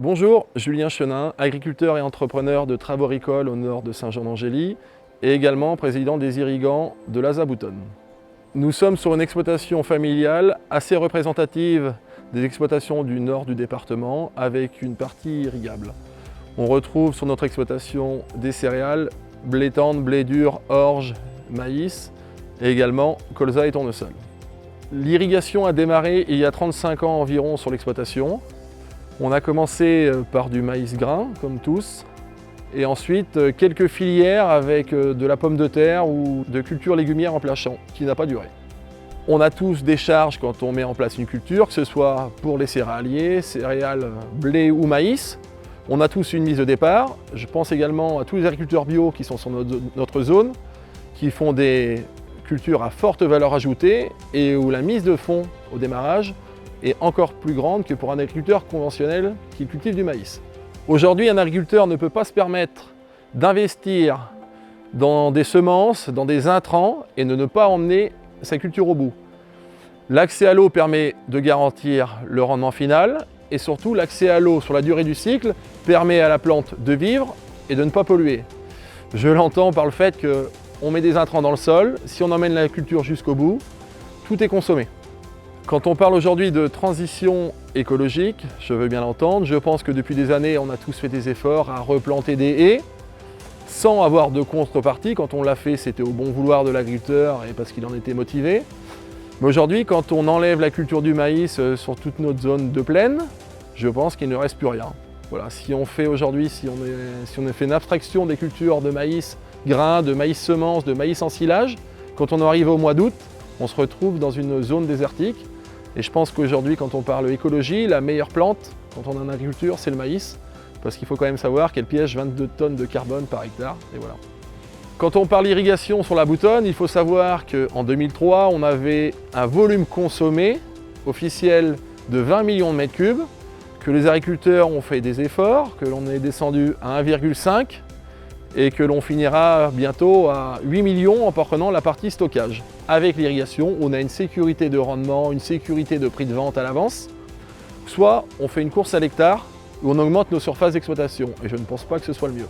Bonjour, Julien Chenin, agriculteur et entrepreneur de travaux agricoles au nord de Saint-Jean-d'Angély et également président des irrigants de l'Azaboutonne. Nous sommes sur une exploitation familiale assez représentative des exploitations du nord du département avec une partie irrigable. On retrouve sur notre exploitation des céréales, blé tendre, blé dur, orge, maïs et également colza et tournesol. L'irrigation a démarré il y a 35 ans environ sur l'exploitation. On a commencé par du maïs grain, comme tous, et ensuite quelques filières avec de la pomme de terre ou de culture légumière en plein champ, qui n'a pas duré. On a tous des charges quand on met en place une culture, que ce soit pour les céréaliers, céréales, blé ou maïs. On a tous une mise de départ. Je pense également à tous les agriculteurs bio qui sont sur notre zone, qui font des cultures à forte valeur ajoutée et où la mise de fonds au démarrage est encore plus grande que pour un agriculteur conventionnel qui cultive du maïs. Aujourd'hui, un agriculteur ne peut pas se permettre d'investir dans des semences, dans des intrants et de ne pas emmener sa culture au bout. L'accès à l'eau permet de garantir le rendement final et surtout l'accès à l'eau sur la durée du cycle permet à la plante de vivre et de ne pas polluer. Je l'entends par le fait qu'on met des intrants dans le sol, si on emmène la culture jusqu'au bout, tout est consommé. Quand on parle aujourd'hui de transition écologique, je veux bien l'entendre, je pense que depuis des années, on a tous fait des efforts à replanter des haies sans avoir de contrepartie. Quand on l'a fait, c'était au bon vouloir de l'agriculteur et parce qu'il en était motivé. Mais aujourd'hui, quand on enlève la culture du maïs sur toute notre zone de plaine, je pense qu'il ne reste plus rien. Voilà, si on fait aujourd'hui, si on a fait une abstraction des cultures de maïs grain, de maïs semence, de maïs en silage, quand on arrive au mois d'août, on se retrouve dans une zone désertique. Et je pense qu'aujourd'hui, quand on parle écologie, la meilleure plante, quand on est en agriculture, c'est le maïs. Parce qu'il faut quand même savoir qu'elle piège 22 tonnes de carbone par hectare. Et voilà. Quand on parle irrigation sur la Boutonne, il faut savoir qu'en 2003, on avait un volume consommé officiel de 20 millions de mètres cubes, que les agriculteurs ont fait des efforts, que l'on est descendu à 1,5 et que l'on finira bientôt à 8 millions en prenant la partie stockage. Avec l'irrigation, on a une sécurité de rendement, une sécurité de prix de vente à l'avance. Soit on fait une course à l'hectare où on augmente nos surfaces d'exploitation et je ne pense pas que ce soit le mieux.